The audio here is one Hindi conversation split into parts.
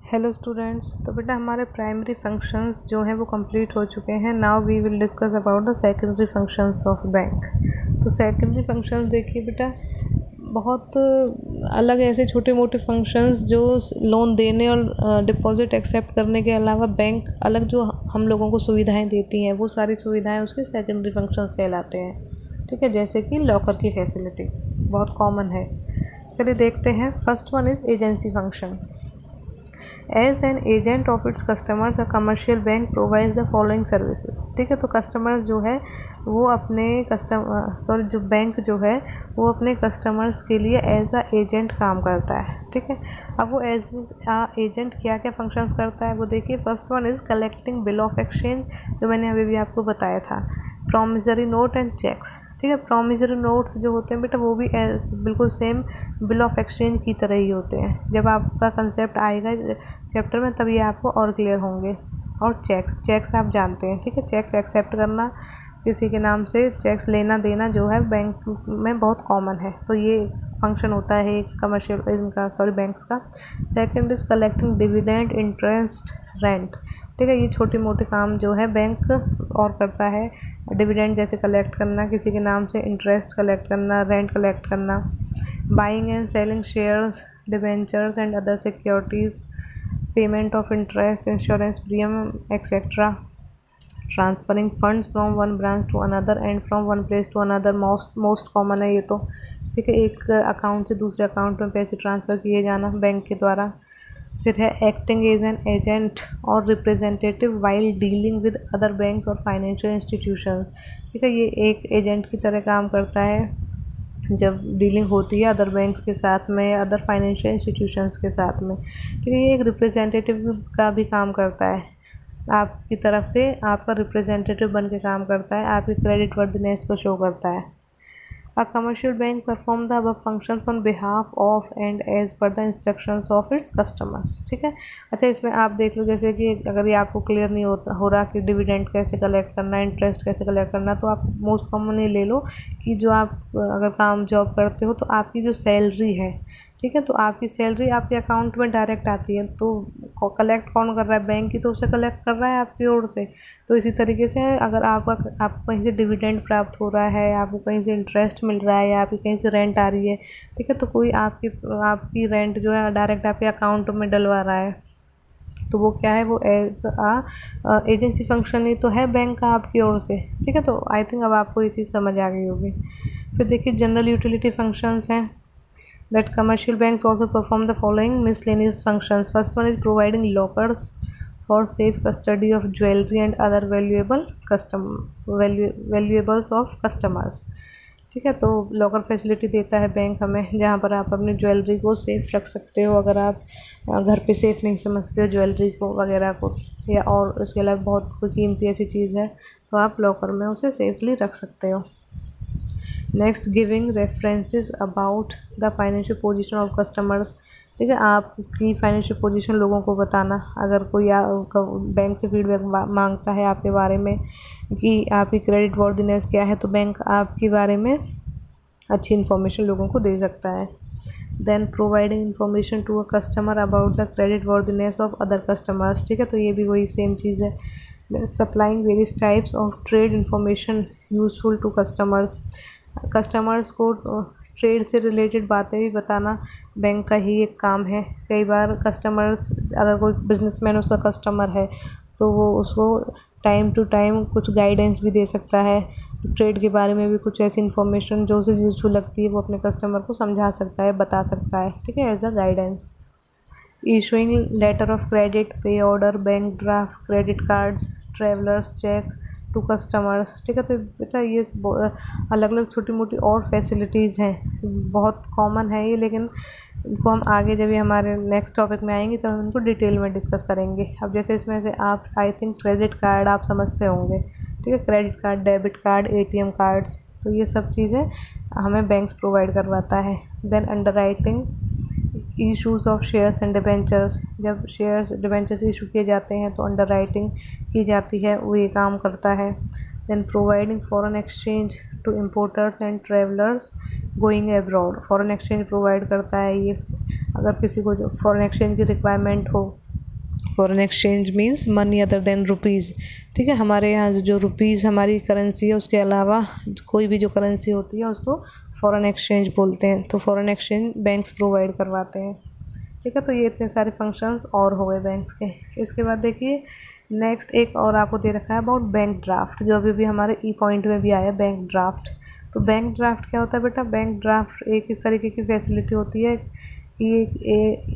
Hello students. तो बेटा हमारे प्राइमरी फंक्शंस जो हैं वो कंप्लीट हो चुके हैं। Now we will discuss about the secondary functions of bank. तो सेकेंडरी फंक्शंस देखिए बेटा, बहुत अलग ऐसे छोटे मोटे फंक्शंस जो लोन देने और डिपॉजिट एक्सेप्ट करने के अलावा बैंक अलग जो हम लोगों को सुविधाएं देती हैं, वो सारी सुविधाएं उसके सेकेंडरी फंक्शंस कहलाते हैं। ठीक है, जैसे कि लॉकर की फैसिलिटी बहुत कॉमन है। चलिए देखते हैं। First one is agency function. As an agent of its customers a commercial bank provides the following services. ठीक है, तो कस्टमर्स जो है वो अपने जो बैंक जो है वो अपने कस्टमर्स के लिए एज अ एजेंट काम करता है। ठीक है, अब वो एज अ एजेंट क्या क्या फंक्शंस करता है वो देखिए। First one is collecting bill of exchange, जो मैंने अभी भी आपको बताया था। Promissory note and cheques. ठीक है, प्रॉमिसरी नोट्स जो होते हैं बेटा वो भी बिल्कुल सेम बिल ऑफ एक्सचेंज की तरह ही होते हैं। जब आपका कंसेप्ट आएगा चैप्टर में तभी आपको और क्लियर होंगे। और चेक्स आप जानते हैं। ठीक है, चेक्स एक्सेप्ट करना, किसी के नाम से चेक्स लेना देना जो है बैंक में बहुत कॉमन है। तो ये फंक्शन होता है कमर्शियल बैंक्स का। Second is collecting dividend, interest, rent. ठीक है, ये छोटे मोटे काम जो है बैंक और करता है। डिविडेंड जैसे कलेक्ट करना किसी के नाम से, इंटरेस्ट कलेक्ट करना, रेंट कलेक्ट करना, buying and selling shares, debentures and other securities, payment of interest, insurance premium etcetera, transferring funds from one branch to another and from one place to another. Most common है ये तो। ठीक है, एक अकाउंट से दूसरे अकाउंट में पैसे ट्रांसफ़र किए जाना बैंक के द्वारा। फिर है एक्टिंग एज एन एजेंट और representative while dealing with other banks और फाइनेंशियल इंस्टीट्यूशंस। ठीक है, ये एक एजेंट की तरह काम करता है जब डीलिंग होती है अदर बैंक्स के साथ में या अदर फाइनेंशियल इंस्टीट्यूशंस के साथ में। ठीक है, ये एक रिप्रेजेंटेटिव का भी काम करता है, आपकी तरफ से आपका रिप्रेजेंटेटिव बन के काम करता है, आपकी क्रेडिट वर्दिनेस को शो करता है। A commercial bank perform the above functions on behalf of and as per the instructions of its customers। ठीक है, अच्छा इसमें आप देख लो, जैसे कि अगर ये आपको क्लियर नहीं हो रहा कि डिविडेंड कैसे कलेक्ट करना है, इंटरेस्ट कैसे कलेक्ट करना, तो आप मोस्ट कॉमन ये ले लो कि जो आप अगर जॉब करते हो तो आपकी जो सैलरी है, ठीक है, तो आपकी सैलरी आपके अकाउंट में डायरेक्ट आती है। तो कलेक्ट कौन कर रहा है? बैंक ही तो उसे कलेक्ट कर रहा है आपकी ओर से। तो इसी तरीके से अगर आपको कहीं से डिविडेंड प्राप्त हो रहा है, आपको कहीं से इंटरेस्ट मिल रहा है या आपकी कहीं से रेंट आ रही है, ठीक है, तो कोई आपकी रेंट जो है डायरेक्ट आपके अकाउंट में डलवा रहा है, तो वो क्या है? वो एज आ एजेंसी फंक्शन ही तो है बैंक का आपकी ओर से। ठीक है, तो आई थिंक अब आपको ये चीज़ समझ आ गई होगी। फिर देखिए जनरल यूटिलिटी फंक्शंस हैं that commercial banks also perform the following miscellaneous functions. First one is providing lockers for safe custody of jewelry and other valuables of customers। ठीक है, तो लॉकर फैसिलिटी देता है बैंक हमें, जहाँ पर आप अपनी ज्वेलरी को सेफ़ रख सकते हो। अगर आप घर पे सेफ़ नहीं समझते हो ज्वेलरी को वगैरह को, या और उसके अलावा बहुत कोई कीमती ऐसी चीज़ है, तो आप लॉकर में उसे सेफली रख सकते हो। Next, giving references about the financial position of customers. ठीक है, आपकी फाइनेंशियल पोजीशन लोगों को बताना। अगर कोई बैंक से फीडबैक मांगता है आपके बारे में कि आपकी क्रेडिट वर्दिनेस क्या है, तो बैंक आपके बारे में अच्छी इन्फॉर्मेशन लोगों को दे सकता है। Then providing information to a customer about the credit worthiness of other customers. ठीक है, तो ये भी वही सेम चीज़ है। Supplying various types of trade information useful to customers को ट्रेड से रिलेटेड बातें भी बताना बैंक का ही एक काम है। कई बार कस्टमर्स, अगर कोई बिजनेसमैन उसका कस्टमर है, तो वो उसको टाइम टू टाइम कुछ गाइडेंस भी दे सकता है। ट्रेड के बारे में भी कुछ ऐसी इन्फॉर्मेशन जो उसे यूजफुल लगती है वो अपने कस्टमर को समझा सकता है, बता सकता है। ठीक है, as a guidance. Issuing letter of credit, pay order, bank draft, credit cards, travellers cheque to customers. ठीक है, तो बेटा ये अलग अलग छोटी मोटी और फैसिलिटीज़ हैं, बहुत कॉमन है ये, लेकिन इनको हम आगे जब ये हमारे नेक्स्ट टॉपिक में आएंगे तब हम इनको डिटेल में डिस्कस करेंगे। अब जैसे इसमें से आप आई थिंक क्रेडिट कार्ड आप समझते होंगे। ठीक है, credit card, debit card, ATM cards, तो ये सब चीज़ें हमें बैंक्स प्रोवाइड करवाता है। Then underwriting issues of shares and debentures. जब शेयर्स डिबेंचर्स इशू किए जाते हैं तो अंडरराइटिंग की जाती है, वो ये काम करता है। Then providing foreign exchange to importers and travellers going abroad. Foreign exchange provide करता है ये, अगर किसी को जो फॉरेन एक्सचेंज की रिक्वायरमेंट हो foreign exchange means money other than rupees. ठीक है, हमारे यहाँ जो रुपीज़ हमारी करेंसी है उसके अलावा कोई भी जो करेंसी होती है उसको फॉरेन एक्सचेंज बोलते हैं। तो फॉरेन एक्सचेंज बैंक्स प्रोवाइड करवाते हैं। ठीक है, तो ये इतने सारे फंक्शंस और हो गए बैंक्स के। इसके बाद देखिए नेक्स्ट एक और आपको दे रखा है अबाउट बैंक ड्राफ्ट, जो अभी भी हमारे ई पॉइंट में भी आया बैंक ड्राफ्ट। तो बैंक ड्राफ्ट क्या होता है बेटा? बैंक ड्राफ्ट एक इस तरीके की फैसिलिटी होती है कि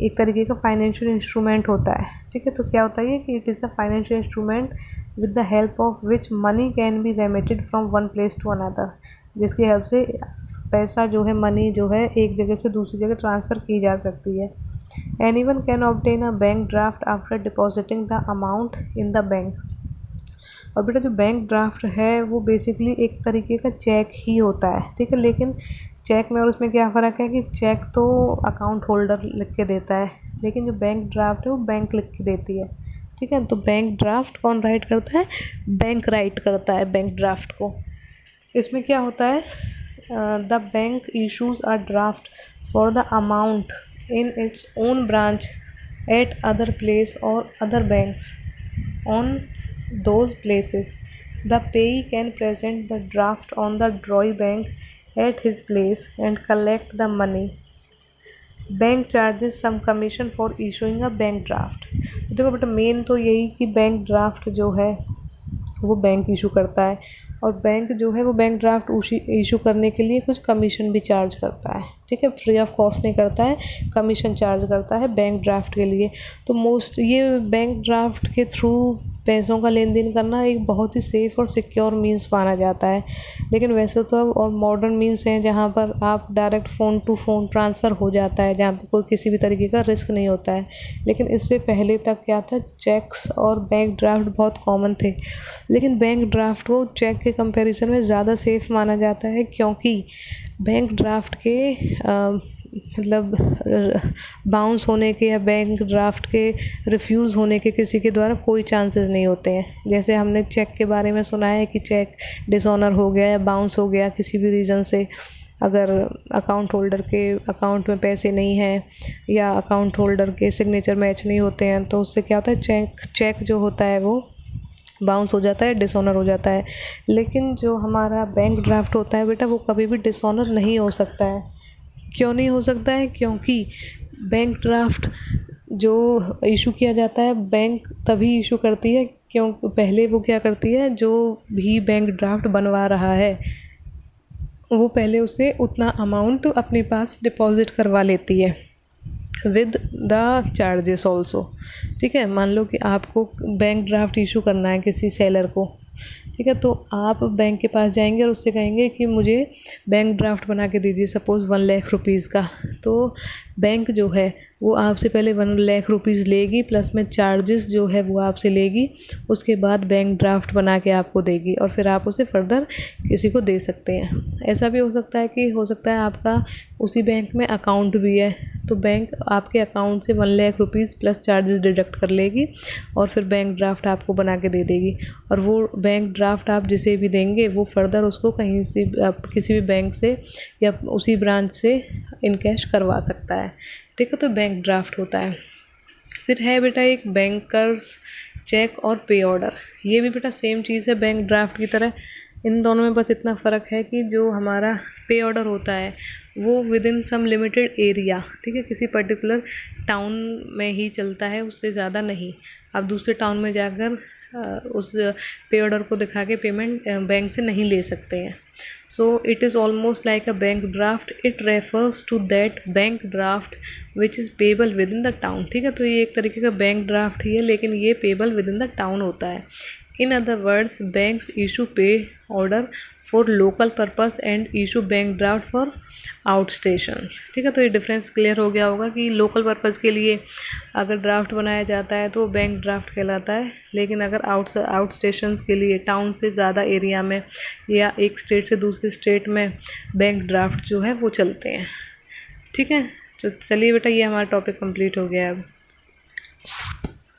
एक तरीके का फाइनेंशियल इंस्ट्रूमेंट होता है। ठीक है, तो क्या होता है कि it is a financial instrument with the help of which money can be remitted from one place to another, जिसकी हेल्प से पैसा जो है, मनी जो है, एक जगह से दूसरी जगह ट्रांसफ़र की जा सकती है। Anyone can obtain a bank draft after depositing the amount in the bank. और बेटा जो बैंक ड्राफ्ट है वो बेसिकली एक तरीके का चेक ही होता है। ठीक है, लेकिन चेक में और उसमें क्या फ़र्क है कि चेक तो अकाउंट होल्डर लिख के देता है, लेकिन जो बैंक ड्राफ्ट है वो बैंक लिख के देती है। ठीक है, तो बैंक ड्राफ्ट कौन राइट करता है? बैंक राइट करता है बैंक ड्राफ्ट को। इसमें क्या होता है? The bank issues a draft for the amount in its own branch at other place or other banks on those places. The payee can present the draft on the drawing bank at his place and collect the money. Bank charges some commission for issuing a bank draft. देखो बेटा मेन तो यही कि बैंक ड्राफ्ट जो है वो बैंक इशू करता है, और बैंक जो है वो बैंक ड्राफ्ट इशू करने के लिए कुछ कमीशन भी चार्ज करता है। ठीक है, फ्री ऑफ कॉस्ट नहीं करता है, कमीशन चार्ज करता है बैंक ड्राफ्ट के लिए। तो ये बैंक ड्राफ्ट के थ्रू पैसों का लेन देन करना एक बहुत ही सेफ़ और सिक्योर मींस माना जाता है। लेकिन वैसे तो अब और मॉडर्न मींस हैं जहाँ पर आप direct phone to phone transfer हो जाता है, जहाँ पर कोई किसी भी तरीके का रिस्क नहीं होता है। लेकिन इससे पहले तक क्या था, चेक्स और बैंक ड्राफ्ट बहुत कॉमन थे। लेकिन बैंक ड्राफ्ट को चेक के कंपैरिजन में ज़्यादा सेफ़ माना जाता है, क्योंकि बैंक ड्राफ्ट के मतलब बाउंस होने के या बैंक ड्राफ्ट के रिफ्यूज़ होने के किसी के द्वारा कोई चांसेस नहीं होते हैं। जैसे हमने चेक के बारे में सुना है कि चेक डिसऑनर हो गया या बाउंस हो गया किसी भी रीज़न से, अगर अकाउंट होल्डर के अकाउंट में पैसे नहीं हैं या अकाउंट होल्डर के सिग्नेचर मैच नहीं होते हैं, तो उससे क्या होता है, चेक जो होता है वो बाउंस हो जाता है, डिसऑनर हो जाता है। लेकिन जो हमारा बैंक ड्राफ्ट होता है बेटा वो कभी भी डिसऑनर नहीं हो सकता है। क्यों नहीं हो सकता है? क्योंकि बैंक ड्राफ्ट जो इशू किया जाता है बैंक तभी इशू करती है, क्यों पहले वो क्या करती है, जो भी बैंक ड्राफ्ट बनवा रहा है वो पहले उससे उतना अमाउंट अपने पास डिपॉजिट करवा लेती है विद द चार्जेस ऑल्सो। ठीक है, मान लो कि आपको बैंक ड्राफ्ट इशू करना है किसी सेलर को। ठीक है, तो आप बैंक के पास जाएंगे और उससे कहेंगे कि मुझे बैंक ड्राफ्ट बना के दीजिए, सपोज़ 1 लाख रुपीज़ का। तो बैंक जो है वो आपसे पहले 1 लाख रुपीज़ लेगी, प्लस में चार्जेस जो है वो आपसे लेगी। उसके बाद बैंक ड्राफ्ट बना के आपको देगी और फिर आप उसे फर्दर किसी को दे सकते हैं। ऐसा भी हो सकता है कि आपका उसी बैंक में अकाउंट भी है, तो बैंक आपके अकाउंट से 1 lakh rupees plus charges deduct कर लेगी और फिर बैंक ड्राफ्ट आपको बना के दे देगी। और वो बैंक ड्राफ्ट आप जिसे भी देंगे वो फर्दर उसको कहीं से आप किसी भी बैंक से या उसी ब्रांच से इनकैश करवा सकता है। ठीक है, तो बैंक ड्राफ्ट होता है। फिर है बेटा एक बैंकर्स चेक और पे ऑर्डर। ये भी बेटा सेम चीज़ है बैंक ड्राफ्ट की तरह। इन दोनों में बस इतना फ़र्क है कि जो हमारा पे ऑर्डर होता है वो within some limited area, ठीक है, किसी पर्टिकुलर टाउन में ही चलता है, उससे ज़्यादा नहीं। आप दूसरे टाउन में जाकर उस पे ऑर्डर को दिखा के पेमेंट बैंक से नहीं ले सकते हैं। So it is almost like a bank draft. It refers to that bank draft which is payable within the town. ठीक है, तो ये एक तरीके का बैंक ड्राफ्ट ही है, लेकिन ये payable within the town होता है। In other words banks issue pay order for local purpose and issue bank draft for out stations. ठीक है, तो ये डिफरेंस क्लियर हो गया होगा कि लोकल पर्पस के लिए अगर ड्राफ्ट बनाया जाता है तो बैंक ड्राफ्ट कहलाता है, लेकिन अगर आउट स्टेशंस के लिए टाउन से ज़्यादा एरिया में या एक स्टेट से दूसरे स्टेट में बैंक ड्राफ्ट जो है वो चलते हैं। ठीक है, तो चलिए बेटा ये हमारा टॉपिक कंप्लीट हो गया है अब।